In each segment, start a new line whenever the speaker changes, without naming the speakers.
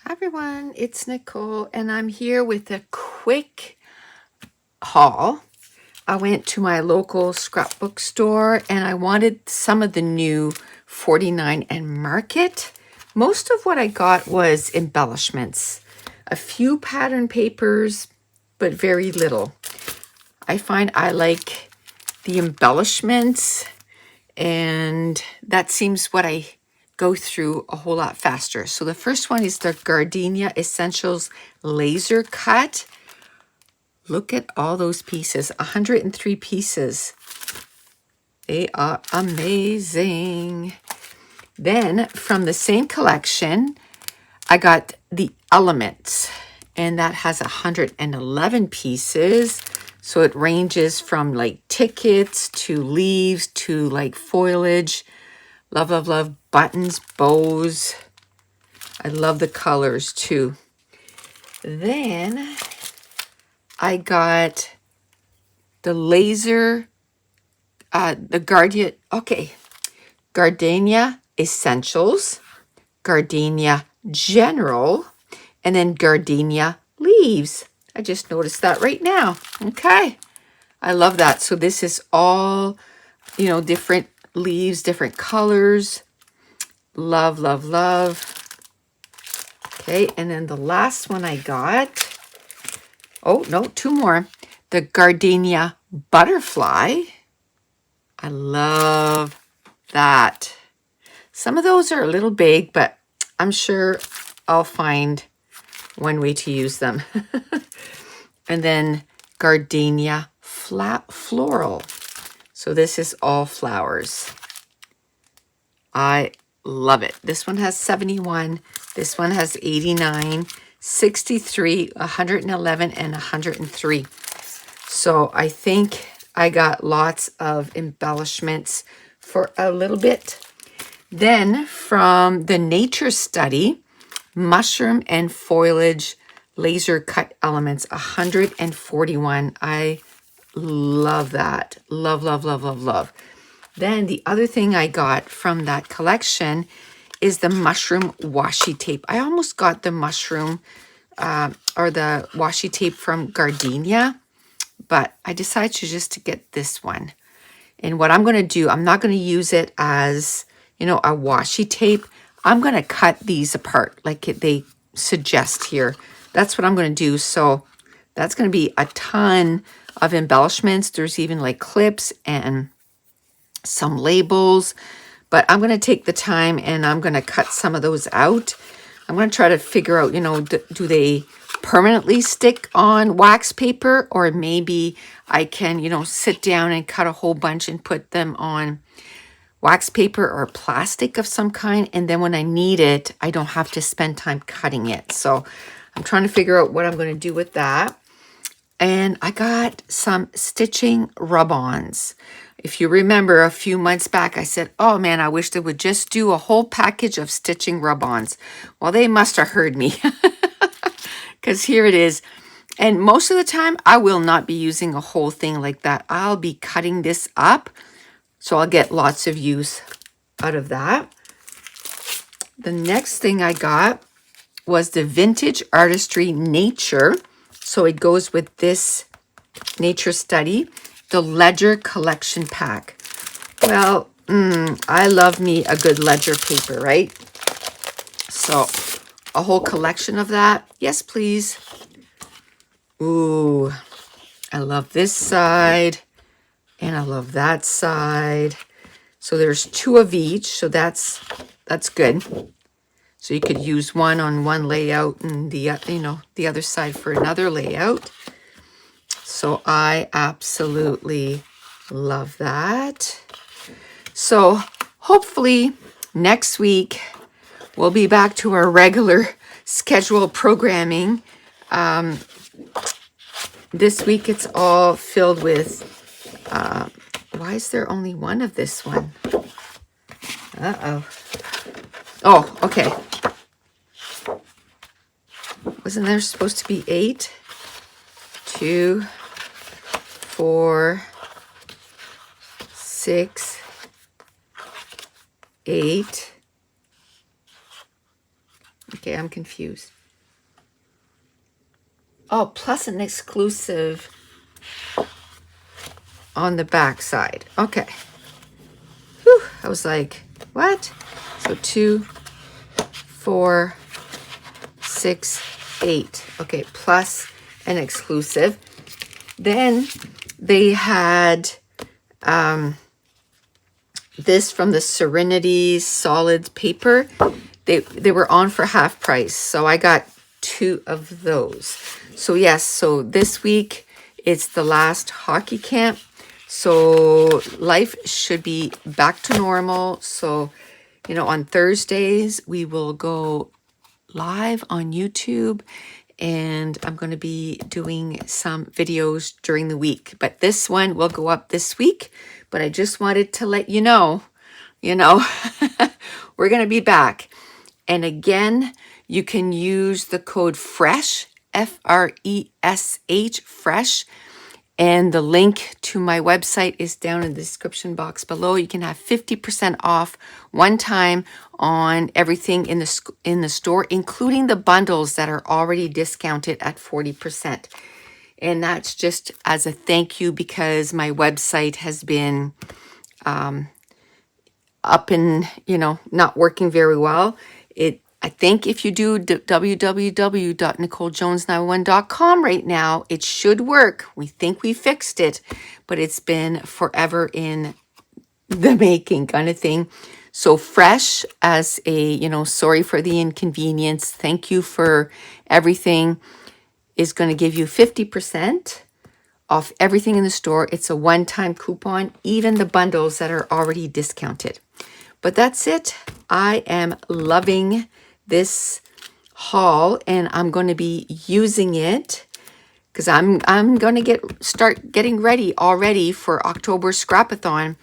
Hi everyone, it's Nicole and I'm here with a quick haul. I went to my local scrapbook store and I wanted some of the new 49 and Market. Most of what I got was embellishments, a few pattern papers, but very little. I find I like the embellishments, and that seems what I go through a whole lot faster. So the first one is the Gardenia Essentials Laser Cut. Look at all those pieces, 103 pieces. They are amazing. Then from the same collection, I got the Elements, and that has 111 pieces. So it ranges from like tickets to leaves to like foliage. Love, love, love buttons, bows. I love the colors too. Then I got the laser, Gardenia Essentials, Gardenia General, and then Gardenia Leaves. I just noticed that right now. Okay. I love that. So this is all, different leaves, different colors. Love, love, love. Okay, and then the last one I got, oh no, two more. The Gardenia Butterfly. I love that. Some of those are a little big, but I'm sure I'll find one way to use them. And then Gardenia Floral. So this is all flowers. I love it. This one has 71. This one has 89, 63, 111, and 103. So I think I got lots of embellishments for a little bit. Then from the Nature Study, Mushroom and Foliage Laser Cut Elements, 141. I love that. Love, love, love, love, love. Then the other thing I got from that collection is the mushroom washi tape. I almost got the mushroom or the washi tape from Gardenia, but I decided to get this one. And what I'm going to do, I'm not going to use it as, a washi tape. I'm going to cut these apart like they suggest here. That's what I'm going to do. So that's going to be a ton of embellishments. There's even like clips and some labels, but I'm going to take the time and I'm going to cut some of those out. I'm going to try to figure out, do they permanently stick on wax paper, or maybe I can, sit down and cut a whole bunch and put them on wax paper or plastic of some kind. And then when I need it, I don't have to spend time cutting it. So I'm trying to figure out what I'm going to do with that. And I got some stitching rub-ons. If you remember a few months back, I said, oh man, I wish they would just do a whole package of stitching rub-ons. Well, they must have heard me because here it is. And most of the time, I will not be using a whole thing like that. I'll be cutting this up, so I'll get lots of use out of that. The next thing I got was the Vintage Artistry Nature. So it goes with this Nature Study, the Ledger Collection Pack. Well, I love me a good ledger paper, right? So a whole collection of that. Yes, please. Ooh, I love this side and I love that side. So there's two of each, so that's good. So you could use one on one layout and the other side for another layout. So I absolutely love that. So hopefully next week we'll be back to our regular schedule programming. This week it's all filled with, why is there only one of this one? Uh-oh. Oh, okay. Wasn't there supposed to be 8? 2, 4, 6, 8. Okay, I'm confused. Oh, plus an exclusive on the back side. Okay. Whew, I was like, what? So 2, 4, 6, 8. Okay, plus an exclusive. Then they had this from the Serenity Solid Paper. They were on for half price, so I got 2 of those. So yes, so this week it's the last hockey camp. So life should be back to normal. So, you know, on Thursdays we will go live on YouTube, and I'm going to be doing some videos during the week. But this one will go up this week. But I just wanted to let you know, we're going to be back. And again, you can use the code FRESH, FRESH, FRESH. And the link to my website is down in the description box below. You can have 50% off one time on everything in the store, including the bundles that are already discounted at 40%. And that's just as a thank you because my website has been up and, not working very well. I think if you do www.nicolejones91.com right now, it should work. We think we fixed it, but it's been forever in the making kind of thing. So fresh as sorry for the inconvenience. Thank you for everything is going to give you 50% off everything in the store. It's a one-time coupon, even the bundles that are already discounted. But that's it. I am loving this haul, and I'm going to be using it because I'm going to start getting ready already for October Scrapathon,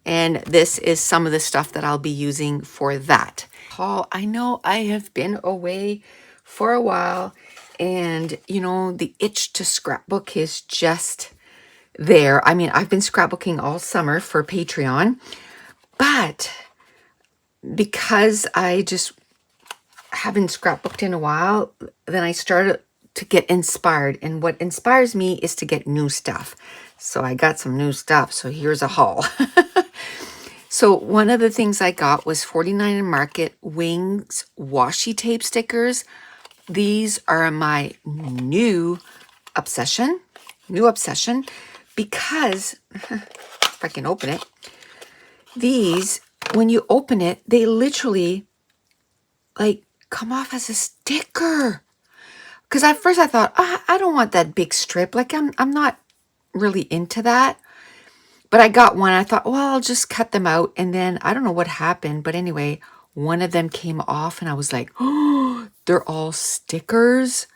and this is some of the stuff that I'll be using for that haul. I know I have been away for a while, and the itch to scrapbook is just there. I mean, I've been scrapbooking all summer for Patreon, but because I just haven't scrapbooked in a while, then I started to get inspired. And what inspires me is to get new stuff. So I got some new stuff. So here's a haul. So one of the things I got was 49 in Market Wings washi tape stickers. These are my new obsession, because if I can open it, these, when you open it, they literally like come off as a sticker. Because at first I thought, I don't want that big strip. Like I'm not really into that. But I got one. I thought, well, I'll just cut them out. And then I don't know what happened. But anyway, one of them came off and I was like, oh, they're all stickers.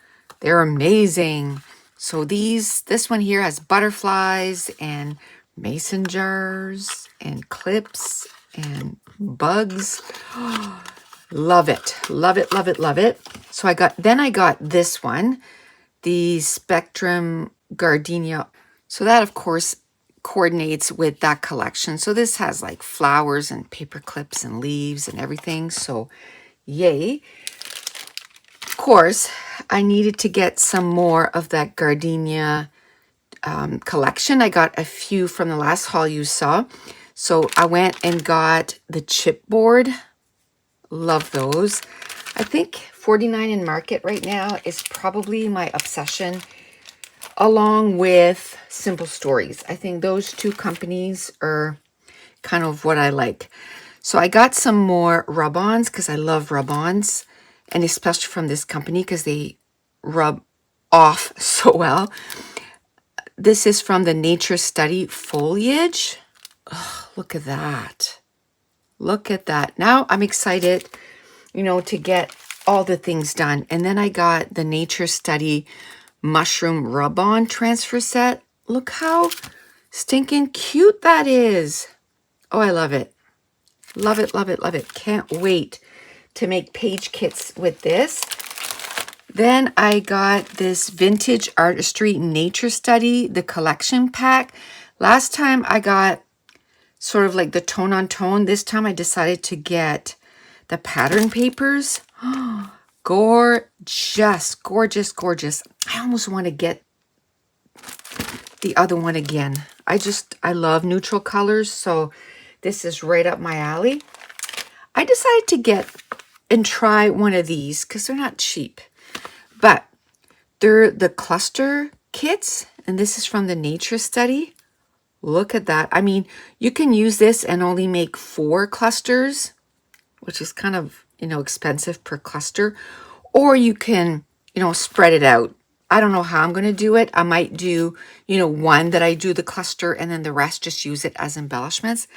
They're amazing. So this one here has butterflies and mason jars and clips and bugs. Love it. Love it, love it, love it. So I got this one, the Spectrum Gardenia. So that, of course, coordinates with that collection. So this has like flowers and paper clips and leaves and everything. So yay. Of course, I needed to get some more of that Gardenia collection. I got a few from the last haul you saw. So I went and got the chipboard. Love those. I think 49 in Market right now is probably my obsession, along with Simple Stories. I think those two companies are kind of what I like. So I got some more rub-ons because I love rub-ons, and especially from this company because they rub off so well. This is from the Nature Study Foliage. Oh, look at that. Look at that. Now I'm excited, to get all the things done. And then I got the Nature Study Mushroom Rub-On Transfer Set. Look how stinking cute that is. Oh, I love it. Love it, love it, love it. Can't wait to make page kits with this. Then I got this Vintage Artistry Nature Study, the collection pack. Last time I got sort of like the tone on tone. This time I decided to get the pattern papers. Gorgeous, gorgeous, gorgeous. I almost want to get the other one again. I love neutral colors, so this is right up my alley. I decided to get and try one of these because they're not cheap, but they're the cluster kits, and this is from the Nature Study. Look at that. I mean, you can use this and only make 4 clusters, which is kind of, expensive per cluster, or you can, spread it out. I don't know how I'm going to do it. I might do, one that I do the cluster and then the rest just use it as embellishments.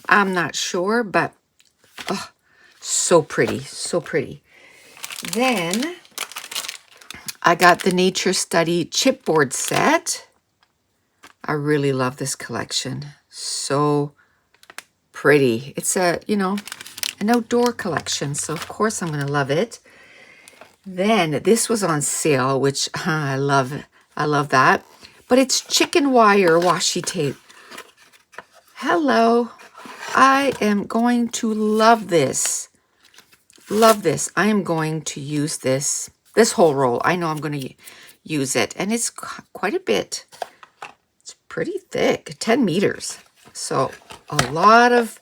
I'm not sure, but oh, so pretty, so pretty. Then I got the Nature Study chipboard set. I really love this collection. So pretty. It's an outdoor collection, so of course I'm going to love it. Then this was on sale, which I love. I love that. But it's chicken wire washi tape. Hello. I am going to love this. Love this. I am going to use this whole roll. I know I'm going to use it. And it's quite a bit. It's pretty thick, 10 meters. So a lot of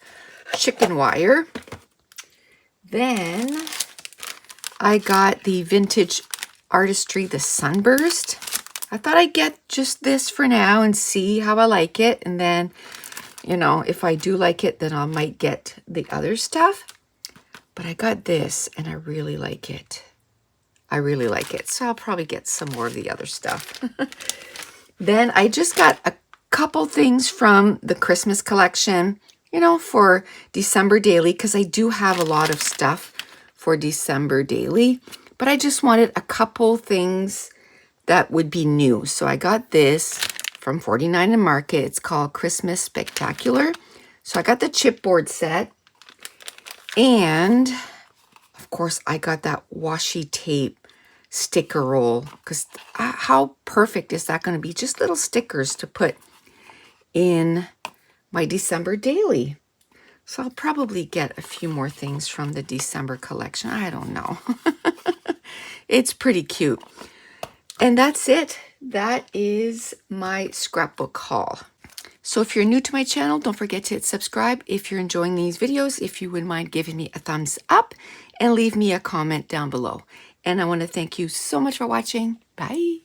chicken wire. Then I got the Vintage Artistry, the Sunburst. I thought I'd get just this for now and see how I like it. And then, if I do like it, then I might get the other stuff. But I got this and I really like it. I really like it. So I'll probably get some more of the other stuff. Then I just got a couple things from the Christmas collection, for December daily, because I do have a lot of stuff for December daily, but I just wanted a couple things that would be new. So I got this from 49 and Market. It's called Christmas Spectacular. So I got the chipboard set, and of course I got that washi tape sticker roll, because how perfect is that going to be? Just little stickers to put in my December daily. So I'll probably get a few more things from the December collection. I don't know. It's pretty cute. And that's it. That is my scrapbook haul. So if you're new to my channel, don't forget to hit subscribe. If you're enjoying these videos, if you wouldn't mind giving me a thumbs up and leave me a comment down below. And I want to thank you so much for watching. Bye.